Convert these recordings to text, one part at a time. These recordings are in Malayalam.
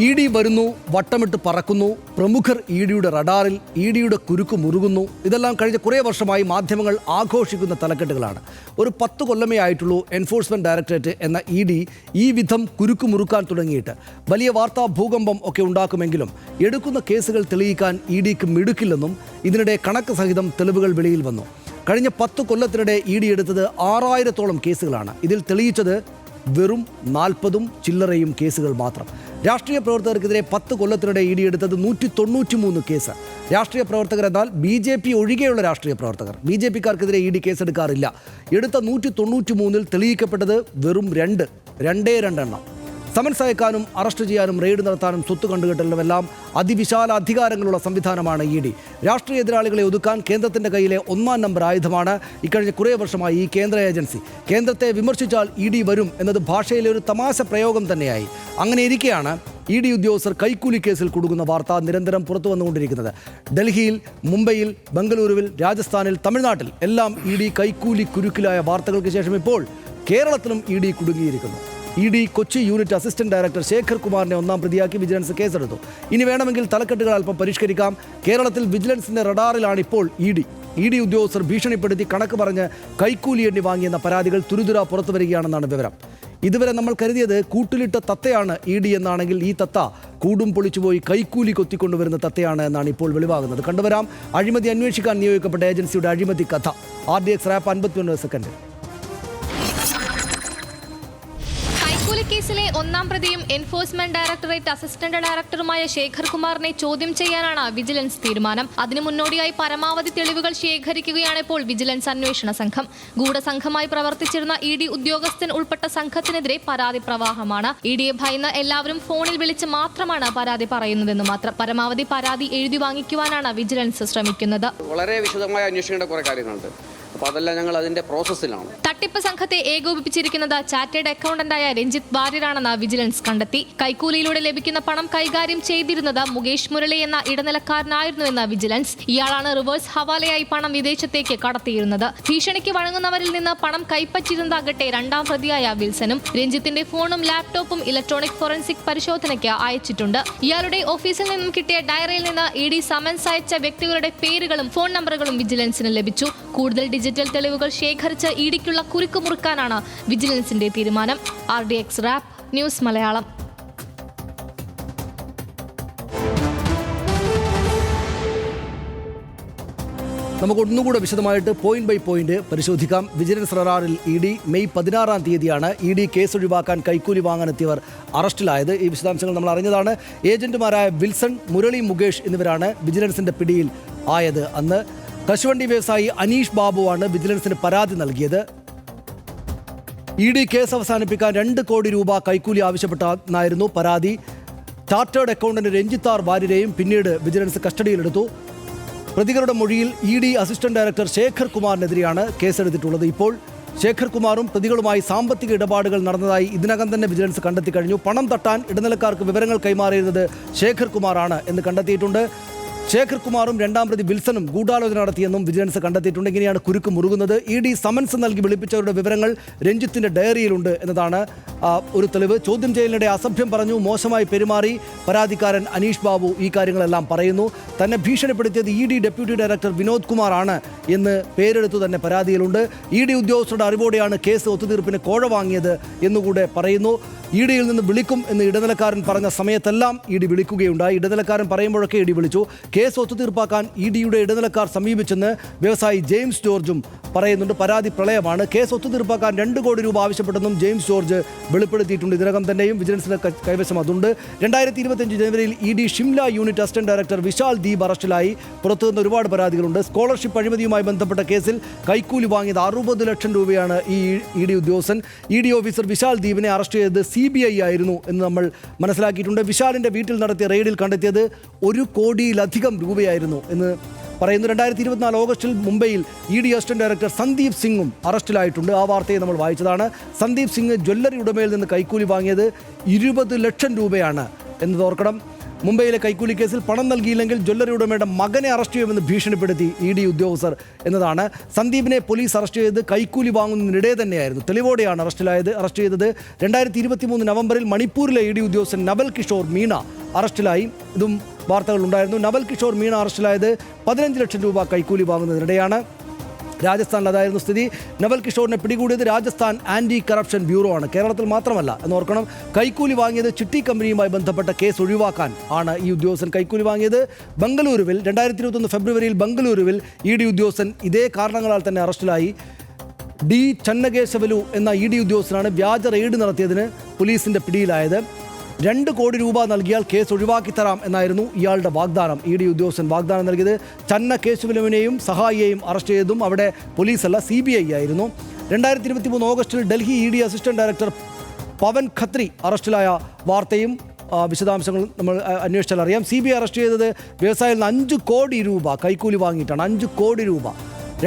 ഇ ഡി വരുന്നു, വട്ടമിട്ട് പറക്കുന്നു, പ്രമുഖർ ഇ ഡിയുടെ റഡാറിൽ, ഇ ഡിയുടെ കുരുക്ക് മുറുകുന്നു. ഇതെല്ലാം കഴിഞ്ഞ കുറേ വർഷമായി മാധ്യമങ്ങൾ ആഘോഷിക്കുന്ന തലക്കെട്ടുകളാണ്. ഒരു 10 കൊല്ലമേ ആയിട്ടുള്ളൂ എൻഫോഴ്സ്മെന്റ് ഡയറക്ടറേറ്റ് എന്ന ഇ ഡി ഈ വിധം കുരുക്ക് മുറുക്കാൻ തുടങ്ങിയിട്ട്. വലിയ വാർത്താ ഭൂകമ്പം ഒക്കെ ഉണ്ടാക്കുമെങ്കിലും എടുക്കുന്ന കേസുകൾ തെളിയിക്കാൻ ഇ ഡിക്ക് മിടുക്കില്ലെന്നും ഇതിനിടെ കണക്ക് സഹിതം തെളിവുകൾ വെളിയിൽ വന്നു. കഴിഞ്ഞ 10 കൊല്ലത്തിനിടെ ഇ ഡി എടുത്തത് 6000-ഓളം കേസുകളാണ്. ഇതിൽ തെളിയിച്ചത് വെറും 40 ചില്ലറയും കേസുകൾ മാത്രം. രാഷ്ട്രീയ പ്രവർത്തകർക്കെതിരെ 10 കൊല്ലത്തിനിടെ ഇ ഡി എടുത്തത് 193 കേസ്. രാഷ്ട്രീയ പ്രവർത്തകർ എന്നാൽ BJP ഒഴികെയുള്ള രാഷ്ട്രീയ പ്രവർത്തകർ. BJPക്കാർക്കെതിരെ ഇ ഡി കേസെടുക്കാറില്ല. എടുത്ത 193-ൽ തെളിയിക്കപ്പെട്ടത് വെറും 2 എണ്ണം. സമൻസ് അയക്കാനും അറസ്റ്റ് ചെയ്യാനും റെയ്ഡ് നടത്താനും സ്വത്ത് കണ്ടുകെട്ടലിനുമെല്ലാം അതിവിശാല അധികാരങ്ങളുള്ള സംവിധാനമാണ് ഇ ഡി. രാഷ്ട്രീയ എതിരാളികളെ ഒതുക്കാൻ കേന്ദ്രത്തിൻ്റെ കയ്യിലെ 1-ാം നമ്പർ ആയുധമാണ് ഇക്കഴിഞ്ഞ കുറേ വർഷമായി ഈ കേന്ദ്ര ഏജൻസി. കേന്ദ്രത്തെ വിമർശിച്ചാൽ ഇ ഡി വരും എന്നത് ഭാഷയിലെ ഒരു തമാശ പ്രയോഗം തന്നെയായി. അങ്ങനെ ഇരിക്കെയാണ് ഇ ഡി ഉദ്യോഗസ്ഥർ കൈക്കൂലി കേസിൽ കുടുങ്ങുന്ന വാർത്ത നിരന്തരം പുറത്തു വന്നുകൊണ്ടിരിക്കുന്നത്. ഡൽഹിയിൽ, മുംബൈയിൽ, ബംഗളൂരുവിൽ, രാജസ്ഥാനിൽ, തമിഴ്നാട്ടിൽ എല്ലാം ഇ ഡി കൈക്കൂലി കുരുക്കിലായ വാർത്തകൾക്ക് ശേഷം ഇപ്പോൾ കേരളത്തിലും ഇ ഡി കുടുങ്ങിയിരിക്കുന്നു. E D Kochi unit assistant director Shekhar കുമാറിനെ 1-ാം പ്രതിയാക്കി വിജിലൻസ് കേസെടുത്തു. ഇനി വേണമെങ്കിൽ തലക്കെട്ടുകൾ അല്പം പരിഷ്കരിക്കാം. കേരളത്തിൽ വിജിലൻസിന്റെ റഡാറിലാണ് ഇപ്പോൾ ഇ ഡി ഉദ്യോഗസ്ഥർ ഭീഷണിപ്പെടുത്തി കണക്ക് പറഞ്ഞ് കൈക്കൂലി എണ്ണി വാങ്ങിയെന്ന പരാതികൾ തുരുതുര പുറത്തു വരികയാണെന്നാണ് വിവരം. ഇതുവരെ നമ്മൾ കരുതിയത് കൂട്ടിലിട്ട തത്തയാണ് ഇ ഡി എന്നാണെങ്കിൽ ഈ തത്ത കൂടും പൊളിച്ചുപോയി കൈക്കൂലി കൊത്തിക്കൊണ്ടുവരുന്ന തത്തയാണ് എന്നാണ് ഇപ്പോൾ വെളിവാകുന്നത്. കണ്ടുവരാം അഴിമതി അന്വേഷിക്കാൻ നിയോഗിക്കപ്പെട്ട ഏജൻസിയുടെ അഴിമതി കഥ. RDX rap 59 second. കേസിലെ 1-ാം പ്രതിയും എൻഫോഴ്സ്മെന്റ് ഡയറക്ടറേറ്റ് അസിസ്റ്റന്റ് ഡയറക്ടറുമായ ശേഖർ കുമാറിനെ ചോദ്യം ചെയ്യാനാണ് വിജിലൻസ് തീരുമാനം. അതിനു മുന്നോടിയായി പരമാവധി തെളിവുകൾ ശേഖരിക്കുകയാണ് ഇപ്പോൾ വിജിലൻസ് അന്വേഷണ സംഘം. ഗൂഢസംഘമായി പ്രവർത്തിച്ചിരുന്ന ഇ ഡി ഉദ്യോഗസ്ഥൻ ഉൾപ്പെട്ട സംഘത്തിനെതിരെ പരാതി പ്രവാഹമാണ്. ഇ ഡിയെ ഭയന്ന് എല്ലാവരും ഫോണിൽ വിളിച്ച് മാത്രമാണ് പരാതി പറയുന്നതെന്ന് മാത്രം. പരമാവധി പരാതി എഴുതി വാങ്ങിക്കുവാനാണ് വിജിലൻസ് ശ്രമിക്കുന്നത്. വളരെ വിശദമായി അന്വേഷിക്കേണ്ട കുറെ കാര്യങ്ങളുണ്ട്. അപ്പോൾ അതെല്ലാം ഞങ്ങൾ അതിന്റെ പ്രോസസ്സിലാണ്. തട്ടിപ്പ് സംഘത്തെ ഏകോപിപ്പിച്ചിരിക്കുന്നത് ചാർട്ടേഡ് അക്കൗണ്ടന്റായ രഞ്ജിത്ത് വാര്യരാണെന്ന് വിജിലൻസ് കണ്ടെത്തി. കൈക്കൂലിയിലൂടെ ലഭിക്കുന്ന പണം കൈകാര്യം ചെയ്തിരുന്നത് മുകേഷ് മുരളി എന്ന ഇടനിലക്കാരനായിരുന്നുവെന്ന് വിജിലൻസ്. ഇയാളാണ് റിവേഴ്സ് ഹവാലയായി പണം വിദേശത്തേക്ക് കടത്തിയിരുന്നത്. ഭീഷണിക്ക് വഴങ്ങുന്നവരിൽ നിന്ന് പണം കൈപ്പറ്റിയിരുന്നതാകട്ടെ 2-ാം പ്രതിയായ വിൽസനും. രഞ്ജിത്തിന്റെ ഫോണും ലാപ്ടോപ്പും ഇലക്ട്രോണിക് ഫോറൻസിക് പരിശോധനയ്ക്ക് അയച്ചിട്ടുണ്ട്. ഇയാളുടെ ഓഫീസിൽ നിന്നും കിട്ടിയ ഡയറിയിൽ നിന്ന് ഇ ഡി സമൻസ് അയച്ച വ്യക്തികളുടെ പേരുകളും ഫോൺ നമ്പറുകളും വിജിലൻസിന് ലഭിച്ചു. കൂടുതൽ ഡിജിറ്റൽ തെളിവുകൾ ശേഖരിച്ച് ഇ ഡിക്കുള്ള കുരുക്ക് മുറുക്കാനാണ് വിജിലൻസിന്റെ തീരുമാനം. RDX rap news Malayalam. നമുക്ക് ഒന്നുകൂടെ വിശദമായിട്ട് പോയിന്റ് ബൈ പോയിന്റ് പരിശോധിക്കാം. വിജിലൻസ് റഡാറിൽ ഇ ഡി. മെയ് 16-ാം തീയതിയാണ് ഇ ഡി കേസ് ഒഴിവാക്കാൻ കൈക്കൂലി വാങ്ങാനെത്തിയവർ അറസ്റ്റിലായത്. ഈ വിശദാംശങ്ങൾ നമ്മൾ അറിഞ്ഞതാണ്. ഏജന്റുമാരായ വിൽസൺ, മുരളി, മുകേഷ് എന്നിവരാണ് വിജിലൻസിന്റെ പിടിയിൽ ആയത്. അന്ന് കശുവണ്ടി വ്യവസായി അനീഷ് ബാബുവാണ് വിജിലൻസിന് പരാതി നൽകിയത്. ഇ ഡി കേസ് അവസാനിപ്പിക്കാൻ 2 കോടി രൂപ കൈക്കൂലി ആവശ്യപ്പെട്ടെന്നായിരുന്നു പരാതി. ചാർട്ടേഡ് അക്കൗണ്ടന്റ് രഞ്ജിത്ത് വാര്യരെയും പിന്നീട് വിജിലൻസ് കസ്റ്റഡിയിലെടുത്തു. പ്രതികളുടെ മൊഴിയിൽ E D assistant director Shekhar കുമാറിനെതിരെയാണ് കേസെടുത്തിട്ടുള്ളത്. ഇപ്പോൾ ശേഖർ കുമാറും പ്രതികളുമായി സാമ്പത്തിക ഇടപാടുകൾ നടന്നതായി ഇതിനകം തന്നെ വിജിലൻസ് കണ്ടെത്തി കഴിഞ്ഞു. പണം തട്ടാൻ ഇടനിലക്കാർക്ക് വിവരങ്ങൾ കൈമാറിയിരുന്നത് ശേഖർ കുമാറാണ് എന്ന് കണ്ടെത്തിയിട്ടുണ്ട്. ശേഖർ കുമാറും 2-ാം പ്രതി വിൽസനും ഗൂഢാലോചന നടത്തിയെന്നും വിജിലൻസ് കണ്ടെത്തിയിട്ടുണ്ട്. ഇങ്ങനെയാണ് കുരുക്ക് മുറുകുന്നത്. ഇ ഡി സമൻസ് നൽകി വിളിപ്പിച്ചവരുടെ വിവരങ്ങൾ രഞ്ജിത്തിന്റെ ഡയറിയിലുണ്ട് എന്നതാണ് ഒരു തെളിവ്. ചോദ്യം ചെയ്യലിനിടെ അസഭ്യം പറഞ്ഞു, മോശമായി പെരുമാറി പരാതിക്കാരൻ അനീഷ് ബാബു ഈ കാര്യങ്ങളെല്ലാം പറയുന്നു. തന്നെ ഭീഷണിപ്പെടുത്തിയത് E D deputy director Vinod Kumar ആണ് എന്ന് പേരെടുത്തു തന്നെ പരാതിയിലുണ്ട്. ഇ ഡി ഉദ്യോഗസ്ഥരുടെ അറിവോടെയാണ് കേസ് ഒത്തുതീർപ്പിന് കോഴ വാങ്ങിയത് എന്നുകൂടെ പറയുന്നു. ഇ ഡിയിൽ നിന്ന് വിളിക്കും എന്ന് ഇടനിലക്കാരൻ പറഞ്ഞ സമയത്തെല്ലാം ഇ ഡി വിളിക്കുകയുണ്ടായി. ഇടനിലക്കാരൻ പറയുമ്പോഴൊക്കെ ഇ ഡി വിളിച്ചു. കേസ് ഒത്തുതീർപ്പാക്കാൻ ഇ ഡിയുടെ ഇടനിലക്കാർ സമീപിച്ചെന്ന് വ്യവസായി ജെയിംസ് ജോർജും പറയുന്നുണ്ട്. പരാതി പ്രളയമാണ്. കേസ് ഒത്തുതീർപ്പാക്കാൻ 2 കോടി രൂപ ആവശ്യപ്പെട്ടെന്നും ജെയിംസ് ജോർജ് വെളിപ്പെടുത്തിയിട്ടുണ്ട്. ഇതിനകം തന്നെയും വിജിലൻസിന്റെ കൈവശം അതുണ്ട്. 2025 ജനുവരിയിൽ E D Shimla unit assistant director Vishal Deep അറസ്റ്റിലായി. പുറത്തുനിന്ന് ഒരുപാട് പരാതികളുണ്ട്. സ്കോളർഷിപ്പ് അഴിമതിയുമായി ബന്ധപ്പെട്ട കേസിൽ കൈക്കൂലി വാങ്ങിയത് 60 ലക്ഷം രൂപയാണ് ഈ ഇ ഡി ഉദ്യോഗസ്ഥൻ. ഇ ഡി ഓഫീസർ വിശാൽ ദീപിനെ അറസ്റ്റ് ചെയ്തത് CBI ആയിരുന്നു എന്ന് നമ്മൾ മനസ്സിലാക്കിയിട്ടുണ്ട്. വിശാലിന്റെ വീട്ടിൽ നടത്തിയ റെയ്ഡിൽ കണ്ടെത്തിയത് 1 കോടിയിലധികം രൂപയായിരുന്നു എന്ന് പറയുന്നു. 2024 ഓഗസ്റ്റിൽ മുംബൈയിൽ E D assistant director Sandeep സിംഗും അറസ്റ്റിലായിട്ടുണ്ട്. ആ വാർത്തയെ നമ്മൾ വായിച്ചതാണ്. സന്ദീപ് സിംഗ് ജ്വല്ലറി ഉടമയിൽ നിന്ന് കൈക്കൂലി വാങ്ങിയത് 20 ലക്ഷം രൂപയാണ് എന്നത് ഓർക്കണം. മുംബൈയിലെ കൈക്കൂലി കേസിൽ പണം നൽകിയില്ലെങ്കിൽ ജ്വല്ലറി ഉടമയുടെ മകനെ അറസ്റ്റ് ചെയ്യുമെന്ന് ഭീഷണിപ്പെടുത്തി ED ഉദ്യോഗസ്ഥർ എന്നതാണ്. സന്ദീപിനെ പോലീസ് അറസ്റ്റ് ചെയ്ത് കൈക്കൂലി വാങ്ങുന്നതിനിടെ തന്നെയായിരുന്നു. തെളിവോടെയാണ് അറസ്റ്റ് ചെയ്തത്. 2023 നവംബറിൽ മണിപ്പൂരിലെ ED ഉദ്യോഗസ്ഥൻ നവൽ കിഷോർ മീണ അറസ്റ്റിലായി. ഇതും വാർത്തകളുണ്ടായിരുന്നു. നവൽ കിഷോർ മീണ അറസ്റ്റിലായത് 15 ലക്ഷം രൂപ കൈക്കൂലി വാങ്ങുന്നതിനിടെയാണ്. രാജസ്ഥാനിൽ അതായിരുന്നു സ്ഥിതി. നവൽ കിഷോറിനെ പിടികൂടിയത് രാജസ്ഥാൻ ആൻറ്റി കറപ്ഷൻ ബ്യൂറോ ആണ്. കേരളത്തിൽ മാത്രമല്ല എന്നോർക്കണം. കൈക്കൂലി വാങ്ങിയത് ചിട്ടി കമ്പനിയുമായി ബന്ധപ്പെട്ട കേസ് ഒഴിവാക്കാൻ ആണ് ഈ ഉദ്യോഗസ്ഥൻ കൈക്കൂലി വാങ്ങിയത്. ബംഗളൂരുവിൽ 2021 ഫെബ്രുവരിയിൽ ബംഗളൂരുവിൽ ED ഉദ്യോഗസ്ഥൻ ഇതേ കാരണങ്ങളാൽ തന്നെ അറസ്റ്റിലായി. D ചന്നകേശവലു എന്ന ED ഉദ്യോഗസ്ഥനാണ് വ്യാജ റെയ്ഡ് നടത്തിയതിന് പോലീസിന്റെ പിടിയിലായത്. 2 കോടി രൂപ നൽകിയാൽ കേസ് ഒഴിവാക്കി തരാം എന്നായിരുന്നു ഇയാളുടെ വാഗ്ദാനം. ED ഉദ്യോഗസ്ഥൻ വാഗ്ദാനം നൽകിയത്. ചന്ന കേശവലുവിനെയും സഹായിയെയും അറസ്റ്റ് ചെയ്തതും അവിടെ പോലീസല്ല CBI ആയിരുന്നു. 2023 ഓഗസ്റ്റിൽ ഡൽഹി ED അസിസ്റ്റന്റ് ഡയറക്ടർ പവൻ ഖത്രി അറസ്റ്റിലായ വാർത്തയും വിശദാംശങ്ങൾ നമ്മൾ അന്വേഷിച്ചാൽ അറിയാം. CBI അറസ്റ്റ് ചെയ്തത് വ്യവസായിയിൽ നിന്ന് 5 കോടി രൂപ കൈക്കൂലി വാങ്ങിയിട്ടാണ്. 5 കോടി രൂപ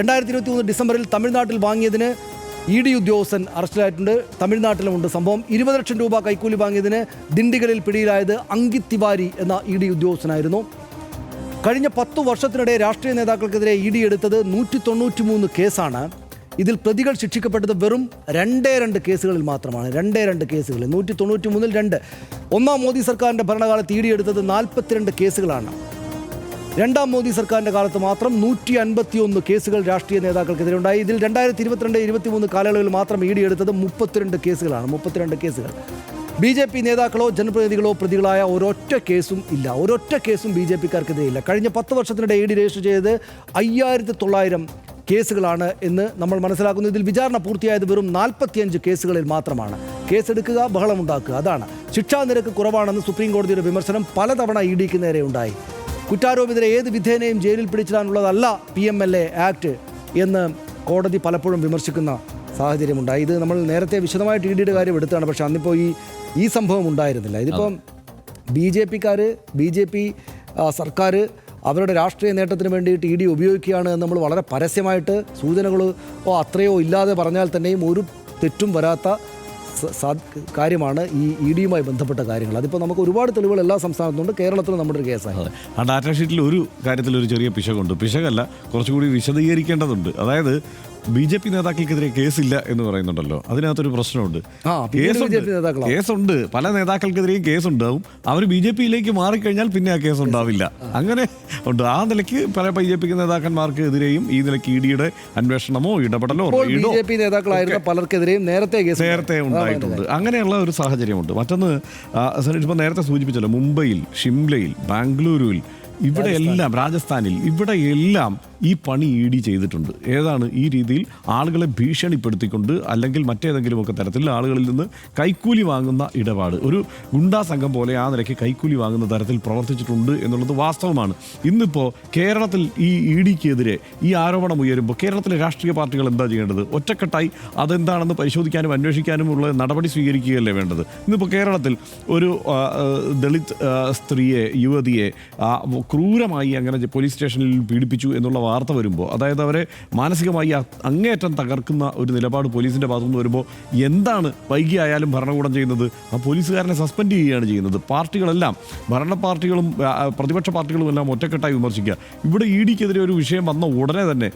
2023 ഡിസംബറിൽ തമിഴ്നാട്ടിൽ വാങ്ങിയതിന് ED ഉദ്യോഗസ്ഥൻ അറസ്റ്റിലായിട്ടുണ്ട്. തമിഴ്നാട്ടിലുമുണ്ട് സംഭവം. 20 ലക്ഷം രൂപ കൈക്കൂലി വാങ്ങിയതിന് ദിണ്ടിഗലിൽ പിടിയിലായത് അങ്കിത് തിവാരി എന്ന ED ഉദ്യോഗസ്ഥനായിരുന്നു. കഴിഞ്ഞ 10 വർഷത്തിനിടെ രാഷ്ട്രീയ നേതാക്കൾക്കെതിരെ ED എടുത്തത് 193 കേസാണ്. ഇതിൽ പ്രതികൾ ശിക്ഷിക്കപ്പെട്ടത് വെറും 2 കേസുകളിൽ മാത്രമാണ്. 2 കേസുകളിൽ 193-ൽ 2. ഒന്നാം മോദി സർക്കാരിൻ്റെ ഭരണകാലത്ത് ED എടുത്തത് 42 കേസുകളാണ്. രണ്ടാം മോദി സർക്കാരിൻ്റെ കാലത്ത് മാത്രം 151 കേസുകൾ രാഷ്ട്രീയ നേതാക്കൾക്കെതിരെ ഉണ്ടായി. ഇതിൽ 2022-23 കാലയളവിൽ മാത്രം ED എടുത്തത് 32 കേസുകളാണ്. 32 കേസുകൾ. BJP നേതാക്കളോ ജനപ്രതിനിധികളോ പ്രതികളായ ഒരൊറ്റ കേസും ഇല്ല. ഒരൊറ്റ കേസും BJPക്കാർക്കെതിരെ ഇല്ല. കഴിഞ്ഞ 10 വർഷത്തിനിടെ ED രജിസ്റ്റർ ചെയ്തത് 5900 കേസുകളാണ് എന്ന് നമ്മൾ മനസ്സിലാക്കുന്നു. ഇതിൽ വിചാരണ പൂർത്തിയായത് വെറും 45 കേസുകളിൽ മാത്രമാണ്. കേസെടുക്കുക, ബഹളമുണ്ടാക്കുക, അതാണ്. ശിക്ഷാ നിരക്ക് കുറവാണെന്ന് സുപ്രീം കോടതിയുടെ വിമർശനം പലതവണ EDക്ക് നേരെ ഉണ്ടായി. കുറ്റാരോപിതരെ ഏത് വിധേനയും ജയിലിൽ പിടിച്ചിടാനുള്ളതല്ല PMLA ആക്ട് എന്ന് കോടതി പലപ്പോഴും വിമർശിക്കുന്ന സാഹചര്യമുണ്ടായി. ഇത് നമ്മൾ നേരത്തെ വിശദമായിട്ട് EDയുടെ കാര്യം എടുത്താണ്. പക്ഷേ അന്നിപ്പോൾ ഈ സംഭവം ഉണ്ടായിരുന്നില്ല. ഇതിപ്പം BJP സർക്കാർ അവരുടെ രാഷ്ട്രീയ നേട്ടത്തിന് വേണ്ടിയിട്ട് ED ഉപയോഗിക്കുകയാണ് എന്ന് നമ്മൾ വളരെ പരസ്യമായിട്ട് സൂചനകളോ അത്രയോ ഇല്ലാതെ പറഞ്ഞാൽ തന്നെയും ഒരു തെറ്റും വരാത്ത കാര്യമാണ് ഈ EDയുമായി ബന്ധപ്പെട്ട കാര്യങ്ങൾ. അതിപ്പോൾ നമുക്ക് ഒരുപാട് തെളിവുകൾ എല്ലാ സംസ്ഥാനത്തുണ്ട്. കേരളത്തിലും നമ്മുടെ ഒരു കേസാണ്. ആ ഡാറ്റാ ഷീറ്റിൽ ഒരു കാര്യത്തിൽ ഒരു ചെറിയ പിശകുണ്ട്. പിശകല്ല, കുറച്ചുകൂടി വിശദീകരിക്കേണ്ടതുണ്ട്. അതായത് BJP നേതാക്കൾക്കെതിരെ കേസില്ല എന്ന് പറയുന്നുണ്ടല്ലോ, അതിനകത്തൊരു പ്രശ്നമുണ്ട്. കേസുണ്ട്, പല നേതാക്കൾക്കെതിരെയും കേസുണ്ടാവും. അവർ BJPയിലേക്ക് മാറിക്കഴിഞ്ഞാൽ പിന്നെ ആ കേസ് ഉണ്ടാവില്ല. അങ്ങനെ ഉണ്ട്. ആ നിലയ്ക്ക് പല BJP നേതാക്കന്മാർക്ക് എതിരെയും ഈ നിലയ്ക്ക് EDയുടെ അന്വേഷണമോ ഇടപെടലോ BJP നേതാക്കളായിരുന്ന പലർക്കെതിരെയും നേരത്തെ ഉണ്ടായിട്ടുണ്ട്. അങ്ങനെയുള്ള ഒരു സാഹചര്യമുണ്ട്. മറ്റൊന്ന്, ഇപ്പോൾ നേരത്തെ സൂചിപ്പിച്ചല്ലോ, മുംബൈയിൽ, ഷിംലയിൽ, ബാംഗ്ലൂരുവിൽ, ഇവിടെയെല്ലാം, രാജസ്ഥാനിൽ, ഇവിടെയെല്ലാം ഈ പണി ED ചെയ്തിട്ടുണ്ട്. ഏതാണ് ഈ രീതിയിൽ ആളുകളെ ഭീഷണിപ്പെടുത്തിക്കൊണ്ട് അല്ലെങ്കിൽ മറ്റേതെങ്കിലുമൊക്കെ തരത്തിൽ ആളുകളിൽ നിന്ന് കൈക്കൂലി വാങ്ങുന്ന ഇടപാട്, ഒരു ഗുണ്ടാ സംഘം പോലെ ആ നിലയ്ക്ക് കൈക്കൂലി വാങ്ങുന്ന തരത്തിൽ പ്രവർത്തിച്ചിട്ടുണ്ട് എന്നുള്ളത് വാസ്തവമാണ്. ഇന്നിപ്പോൾ കേരളത്തിൽ ഈ EDക്കെതിരെ ഈ ആരോപണം ഉയരുമ്പോൾ കേരളത്തിലെ രാഷ്ട്രീയ പാർട്ടികൾ എന്താ ചെയ്യേണ്ടത്? ഒറ്റക്കെട്ടായി അതെന്താണെന്ന് പരിശോധിക്കാനും അന്വേഷിക്കാനുമുള്ള നടപടി സ്വീകരിക്കുകയല്ലേ വേണ്ടത്? ഇന്നിപ്പോൾ കേരളത്തിൽ ഒരു ദളിത് സ്ത്രീയെ, യുവതിയെ ക്രൂരമായി അങ്ങനെ പോലീസ് സ്റ്റേഷനിൽ പീഡിപ്പിച്ചു എന്നുള്ള വാർത്ത വരുമ്പോൾ, അതായത് അവരെ മാനസികമായി അങ്ങേയറ്റം തകർക്കുന്ന ഒരു നിലപാട് പോലീസിൻ്റെ ഭാഗത്തുനിന്ന് വരുമ്പോൾ എന്താണ് വൈകിയായാലും ഭരണകൂടം ചെയ്യുന്നത്? ആ പോലീസുകാരനെ സസ്പെൻഡ് ചെയ്യുകയാണ് ചെയ്യുന്നത്. പാർട്ടികളെല്ലാം, ഭരണ പാർട്ടികളും പ്രതിപക്ഷ പാർട്ടികളും എല്ലാം ഒറ്റക്കെട്ടായി വിമർശിക്കുക. ഇവിടെ EDക്കെതിരെ ഒരു വിഷയം വന്ന ഉടനെ തന്നെ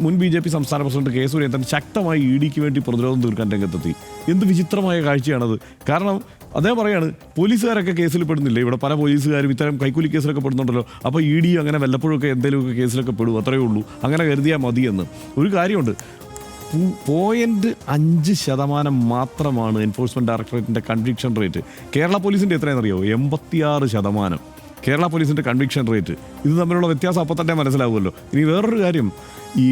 മുൻ BJP സംസ്ഥാന പ്രസിഡന്റ് K. സുരേന്ദ്രൻ ശക്തമായി EDക്ക് വേണ്ടി പ്രതിരോധം തീർക്കാൻ രംഗത്തെത്തി. എന്ത് വിചിത്രമായ കാഴ്ചയാണത്. കാരണം അതേ പറയാണ്, പോലീസുകാരൊക്കെ കേസിൽ പെടുന്നില്ലേ? ഇവിടെ പല പോലീസുകാരും ഇത്തരം കൈക്കൂലി കേസിലൊക്കെ പെടുന്നുണ്ടല്ലോ. അപ്പോൾ ED അങ്ങനെ വല്ലപ്പോഴൊക്കെ എന്തെങ്കിലുമൊക്കെ കേസിലൊക്കെ പെടും, അത്രയേ ഉള്ളൂ, അങ്ങനെ കരുതിയാൽ മതിയെന്ന്. ഒരു കാര്യമുണ്ട്, 0.5% മാത്രമാണ് എൻഫോഴ്സ്മെൻറ്റ് ഡയറക്ടറേറ്റിൻ്റെ കൺവിക്ഷൻ റേറ്റ്. കേരള പോലീസിൻ്റെ എത്രയാണെന്നറിയോ? 86%. കേരള പോലീസിൻ്റെ കൺവിക്ഷൻ റേറ്റ്. ഇത് തമ്മിലുള്ള വ്യത്യാസം അപ്പോൾ തന്നെ മനസ്സിലാവുമല്ലോ. ഇനി വേറൊരു കാര്യം, ഈ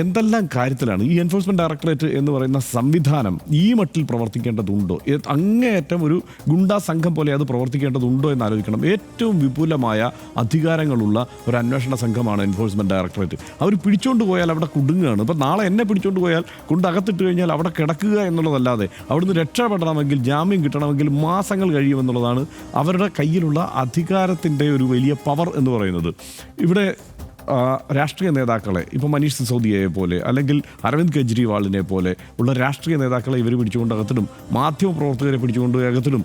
എന്തെല്ലാം കാര്യത്തിലാണ് ഈ എൻഫോഴ്സ്മെൻറ്റ് ഡയറക്ടറേറ്റ് എന്ന് പറയുന്ന സംവിധാനം ഈ മട്ടിൽ പ്രവർത്തിക്കേണ്ടതുണ്ടോ? അങ്ങേയറ്റം ഒരു ഗുണ്ടാ സംഘം പോലെ അത് പ്രവർത്തിക്കേണ്ടതുണ്ടോ എന്ന് ആലോചിക്കണം. ഏറ്റവും വിപുലമായ അധികാരങ്ങളുള്ള ഒരു അന്വേഷണ സംഘമാണ് എൻഫോഴ്സ്മെൻറ്റ് ഡയറക്ടറേറ്റ്. അവർ പിടിച്ചുകൊണ്ട് പോയാൽ അവിടെ കുടുങ്ങുകയാണ്. ഇപ്പം നാളെ എന്നെ പിടിച്ചുകൊണ്ട് പോയാൽ കൊണ്ടകത്തിട്ട് കഴിഞ്ഞാൽ അവിടെ കിടക്കുക എന്നുള്ളതല്ലാതെ അവിടുന്ന് രക്ഷപ്പെടണമെങ്കിൽ, ജാമ്യം കിട്ടണമെങ്കിൽ മാസങ്ങൾ കഴിയുമെന്നുള്ളതാണ് അവരുടെ കയ്യിലുള്ള അധികാരത്തിൻ്റെ ഒരു വലിയ പവർ എന്ന് പറയുന്നത്. ഇവിടെ രാഷ്ട്രീയ നേതാക്കളെ, ഇപ്പോൾ മനീഷ് സിസോദിയയെ പോലെ അല്ലെങ്കിൽ അരവിന്ദ് കെജ്രിവാളിനെ പോലെ ഉള്ള രാഷ്ട്രീയ നേതാക്കളെ ഇവർ പിടിച്ചുകൊണ്ട് അകത്തിടും. മാധ്യമപ്രവർത്തകരെ പിടിച്ചുകൊണ്ട് അകത്തിടും.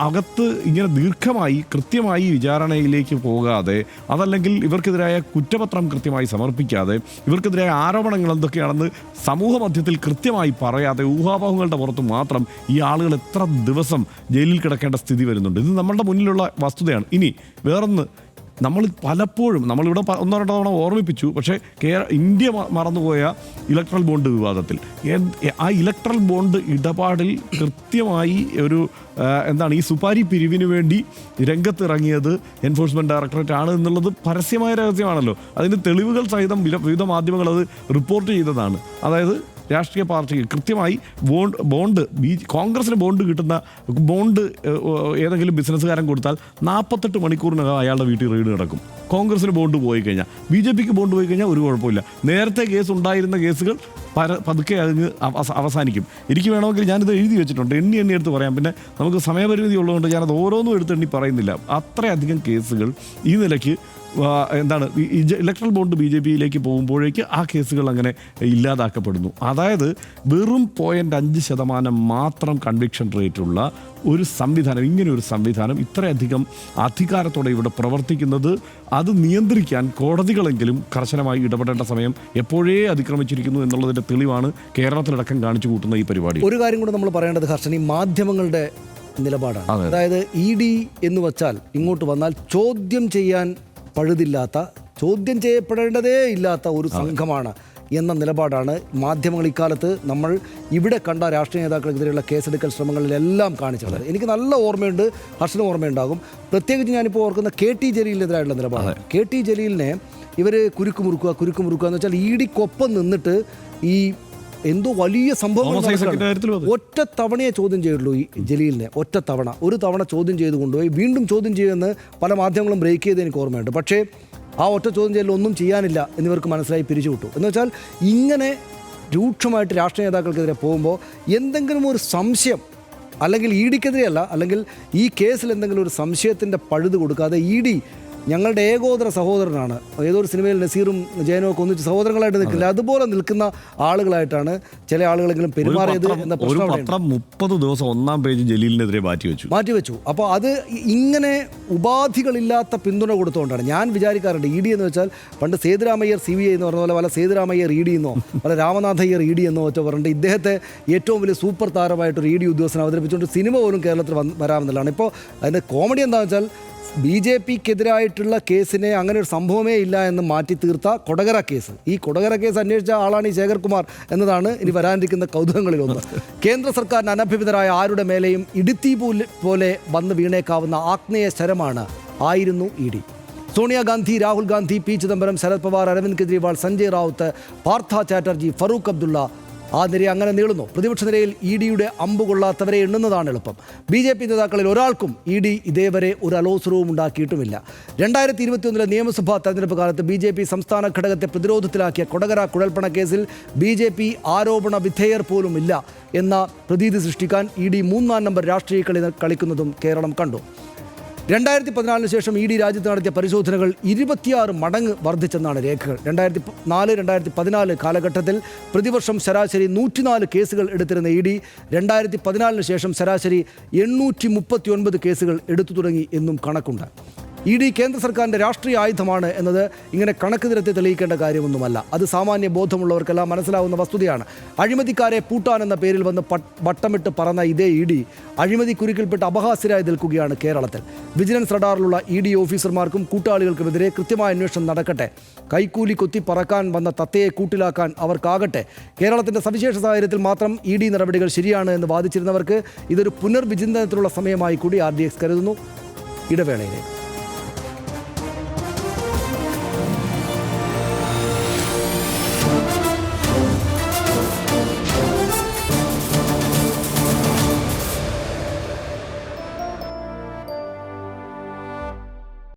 അകത്ത് ഇങ്ങനെ ദീർഘമായി കൃത്യമായി വിചാരണയിലേക്ക് പോകാതെ, അതല്ലെങ്കിൽ ഇവർക്കെതിരായ കുറ്റപത്രം കൃത്യമായി സമർപ്പിക്കാതെ, ഇവർക്കെതിരായ ആരോപണങ്ങൾ എന്തൊക്കെയാണെന്ന് സമൂഹ മധ്യത്തിൽ കൃത്യമായി പറയാതെ ഊഹാപോഹങ്ങളുടെ പുറത്ത് മാത്രം ഈ ആളുകൾ എത്ര ദിവസം ജയിലിൽ കിടക്കേണ്ട സ്ഥിതി വരുന്നുണ്ട്. ഇത് നമ്മളുടെ മുന്നിലുള്ള വസ്തുതയാണ്. ഇനി വേറൊന്ന്, നമ്മൾ പലപ്പോഴും നമ്മളിവിടെ ഒന്നോ രണ്ടോ തവണ ഓർമ്മിപ്പിച്ചു, പക്ഷേ ഇന്ത്യ മറന്നുപോയ ഇലക്ട്രൽ ബോണ്ട് വിവാദത്തിൽ ആ ഇലക്ട്രൽ ബോണ്ട് ഇടപാടിൽ കൃത്യമായി ഒരു ഈ സുപാരി പിരിവിന് വേണ്ടി രംഗത്തിറങ്ങിയത് എൻഫോഴ്സ്മെൻറ്റ് ഡയറക്ടറേറ്റ് ആണ് എന്നുള്ളത് പരസ്യമായ രഹസ്യമാണല്ലോ. അതിൻ്റെ തെളിവുകൾ സഹിതം വിവിധ മാധ്യമങ്ങൾ അത് റിപ്പോർട്ട് ചെയ്തതാണ്. അതായത് രാഷ്ട്രീയ പാർട്ടിക്ക് കൃത്യമായി ബോണ്ട് കോൺഗ്രസിന് ബോണ്ട് കിട്ടുന്ന ബോണ്ട് ഏതെങ്കിലും ബിസിനസ്സുകാരൻ കൊടുത്താൽ 48 മണിക്കൂറിനകം അയാളുടെ വീട്ടിൽ റെയ്ഡ് നടക്കും. കോൺഗ്രസിന് ബോണ്ട് പോയി കഴിഞ്ഞാൽ, BJPക്ക് ബോണ്ട് പോയി കഴിഞ്ഞാൽ ഒരു കുഴപ്പമില്ല. നേരത്തെ കേസ് ഉണ്ടായിരുന്ന കേസുകൾ പതുക്കെ അങ്ങ് അവസാനിക്കും. എനിക്ക് വേണമെങ്കിൽ ഞാനിത് എഴുതി വെച്ചിട്ടുണ്ട്, എണ്ണി എടുത്ത് പറയാം. പിന്നെ നമുക്ക് സമയപരിമിതി ഉള്ളതുകൊണ്ട് ഞാനത് ഓരോന്നും എടുത്ത് എണ്ണി പറയുന്നില്ല. അത്രയധികം കേസുകൾ ഈ നിലയ്ക്ക് ഇലക്ട്രൽ ബോണ്ട് BJPയിലേക്ക് പോകുമ്പോഴേക്ക് ആ കേസുകൾ അങ്ങനെ ഇല്ലാതാക്കപ്പെടുന്നു. അതായത് വെറും 0.5% മാത്രം കൺവിക്ഷൻ റേറ്റുള്ള ഒരു സംവിധാനം, ഇങ്ങനെ ഒരു സംവിധാനം ഇത്രയധികം അധികാരത്തോടെ ഇവിടെ പ്രവർത്തിക്കുന്നത്, അത് നിയന്ത്രിക്കാൻ കോടതികളെങ്കിലും കർശനമായി ഇടപെടേണ്ട സമയം എപ്പോഴേ അതിക്രമിച്ചിരിക്കുന്നു എന്നുള്ളതിൻ്റെ തെളിവാണ് കേരളത്തിലടക്കം കാണിച്ചു കൂട്ടുന്ന ഈ പരിപാടി. ഒരു കാര്യം കൂടെ നമ്മൾ പറയേണ്ടത് ഹർഷൻ, ഈ മാധ്യമങ്ങളുടെ നിലപാടാണ്. അതായത് ED എന്ന് വച്ചാൽ ഇങ്ങോട്ട് വന്നാൽ ചോദ്യം ചെയ്യാൻ പഴുതില്ലാത്ത, ചോദ്യം ചെയ്യപ്പെടേണ്ടതേ ഇല്ലാത്ത ഒരു സംഘമാണ് എന്ന നിലപാടാണ് മാധ്യമങ്ങൾ ഇക്കാലത്ത് നമ്മൾ ഇവിടെ കണ്ട രാഷ്ട്രീയ നേതാക്കൾക്കെതിരെയുള്ള കേസെടുക്കൽ ശ്രമങ്ങളിലെല്ലാം കാണിച്ചത്. എനിക്ക് നല്ല ഓർമ്മയുണ്ട്, ഹർഷനും ഓർമ്മയുണ്ടാകും. പ്രത്യേകിച്ച് ഞാനിപ്പോൾ ഓർക്കുന്ന KT ജലീലിനെതിരായുള്ള നിലപാട്. KT ജലീലിനെ ഇവർ കുരുക്കുമുറുക്കുക എന്ന് വെച്ചാൽ EDക്കൊപ്പം നിന്നിട്ട് ഈ എന്തോ വലിയ സംഭവം ഒറ്റ തവണയെ ചോദ്യം ചെയ്തുള്ളൂ ഈ ജലീലിനെ. ഒരു തവണ ചോദ്യം ചെയ്ത് കൊണ്ടുപോയി വീണ്ടും ചോദ്യം ചെയ്യുമെന്ന് പല മാധ്യമങ്ങളും ബ്രേക്ക് ചെയ്ത് എനിക്ക് ഓർമ്മയുണ്ട്. പക്ഷേ ആ ഒറ്റ ചോദ്യം ചെയ്യലിൽ ഒന്നും ചെയ്യാനില്ല എന്നിവർക്ക് മനസ്സിലായി പിരിച്ചുവിട്ടു. എന്ന് വെച്ചാൽ ഇങ്ങനെ രൂക്ഷമായിട്ട് രാഷ്ട്രീയ നേതാക്കൾക്കെതിരെ പോകുമ്പോൾ എന്തെങ്കിലും ഒരു സംശയം, അല്ലെങ്കിൽ EDക്കെതിരെയല്ല, അല്ലെങ്കിൽ ഈ കേസിൽ എന്തെങ്കിലും ഒരു സംശയത്തിൻ്റെ പഴുത് കൊടുക്കാതെ ED ഞങ്ങളുടെ ഏകോദര സഹോദരനാണ്, ഏതൊരു സിനിമയിൽ നസീറും ജയനും ഒക്കെ ഒന്നിച്ച് സഹോദരങ്ങളായിട്ട് നിൽക്കില്ല, അതുപോലെ നിൽക്കുന്ന ആളുകളായിട്ടാണ് ചില ആളുകളെങ്കിലും പെരുമാറിയത് എന്ന പ്രശ്നം 30 ദിവസം 1-ാം പേജ് ജലീലിനെതിരെ മാറ്റിവെച്ചു. അപ്പോൾ അത് ഇങ്ങനെ ഉപാധികളില്ലാത്ത പിന്തുണ കൊടുത്തുകൊണ്ടാണ്. ഞാൻ വിചാരിക്കാറുണ്ട് ED എന്ന് വെച്ചാൽ പണ്ട് സേതുരാമയ്യർ CBI എന്ന് പറഞ്ഞ പോലെ, പല സേതുരാമയ്യർ ED എന്നോ പല രാമനാഥയ്യർ ED എന്നോ ഒക്കെ പറഞ്ഞിട്ട് ഇദ്ദേഹത്തെ ഏറ്റവും വലിയ സൂപ്പർ താരമായിട്ടൊരു ED ഉദ്യോഗസ്ഥനെ അവതരിപ്പിച്ചുകൊണ്ട് സിനിമ പോലും കേരളത്തിൽ വരാമെന്നുള്ളതാണ്. ഇപ്പോൾ അതിൻ്റെ കോമഡി എന്താണെന്ന് വെച്ചാൽ BJPക്കെതിരായിട്ടുള്ള കേസിനെ അങ്ങനെ ഒരു സംഭവമേ ഇല്ല എന്ന് മാറ്റി തീർത്ത കൊടകര കേസ്, ഈ കൊടകര കേസ് അന്വേഷിച്ച ആളാണ് ഈ ശേഖർകുമാർ എന്നതാണ് ഇനി വരാനിരിക്കുന്ന കൗതുകങ്ങളിലൊന്ന്. കേന്ദ്ര സർക്കാരിന് അനഭിമിതരായ ആരുടെ മേലെയും ഇടുത്തി പോലെ വന്ന് വീണേക്കാവുന്ന ആഗ്നേയ ശരമാണ് ആയിരുന്നു ED. സോണിയാഗാന്ധി, രാഹുൽ ഗാന്ധി, P. ചിദംബരം, ശരത് പവാർ, അരവിന്ദ് കെജ്രിവാൾ, സഞ്ജയ് റാവുത്ത്, പാർത്ഥ ചാറ്റർജി, ഫറൂഖ് അബ്ദുള്ള, ആ നിര അങ്ങനെ നീളുന്നു. പ്രതിപക്ഷ നിരയിൽ EDയുടെ അമ്പ് കൊള്ളാത്തവരെ എണ്ണുന്നതാണ് എളുപ്പം. BJP നേതാക്കളിൽ ഒരാൾക്കും ED ഇതേവരെ ഒരു അലോസരവും ഉണ്ടാക്കിയിട്ടുമില്ല. 2021 നിയമസഭാ തെരഞ്ഞെടുപ്പ് കാലത്ത് BJP സംസ്ഥാന ഘടകത്തെ പ്രതിരോധത്തിലാക്കിയ കൊടകര കുഴൽപ്പണ കേസിൽ BJP ആരോപണ വിധേയർ പോലും ഇല്ല എന്ന പ്രതീതി സൃഷ്ടിക്കാൻ ED 3-ാം നമ്പർ രാഷ്ട്രീയ കളി കളിക്കുന്നതും കേരളം കണ്ടു. 2014 ശേഷം ED രാജ്യത്ത് നടത്തിയ പരിശോധനകൾ 26 മടങ്ങ് വർദ്ധിച്ചെന്നാണ് രേഖകൾ. 2004-2014 കാലഘട്ടത്തിൽ പ്രതിവർഷം ശരാശരി 104 കേസുകൾ എടുത്തിരുന്ന ED 2014 ശേഷം ശരാശരി 839 കേസുകൾ എടുത്തു തുടങ്ങി എന്നും കണക്കുണ്ട്. ED കേന്ദ്ര സർക്കാരിൻ്റെ രാഷ്ട്രീയ ആയുധമാണ് എന്നത് ഇങ്ങനെ കണക്ക് നിരത്തി തെളിയിക്കേണ്ട കാര്യമൊന്നുമല്ല. അത് സാമാന്യ ബോധമുള്ളവർക്കെല്ലാം മനസ്സിലാവുന്ന വസ്തുതയാണ്. അഴിമതിക്കാരെ പൂട്ടാനെന്ന പേരിൽ വന്ന് വട്ടമിട്ട് പറന്ന ഇതേ ED അഴിമതി കുരുക്കിൽപ്പെട്ട് അപഹാസ്യരായി നിൽക്കുകയാണ് കേരളത്തിൽ. വിജിലൻസ് റഡാറിലുള്ള ED ഓഫീസർമാർക്കും കൂട്ടാളികൾക്കുമെതിരെ കൃത്യമായ അന്വേഷണം നടക്കട്ടെ. കൈക്കൂലി കൊത്തി പറക്കാൻ വന്ന തത്തയെ കൂട്ടിലാക്കാൻ അവർക്കാകട്ടെ. കേരളത്തിൻ്റെ സവിശേഷ സാഹചര്യത്തിൽ മാത്രം ED നടപടികൾ ശരിയാണ് എന്ന് വാദിച്ചിരുന്നവർക്ക് ഇതൊരു പുനർവിചിന്തനത്തിലുള്ള സമയമായി കൂടി RDX കരുതുന്നു. ഇടവേളയിലേക്ക്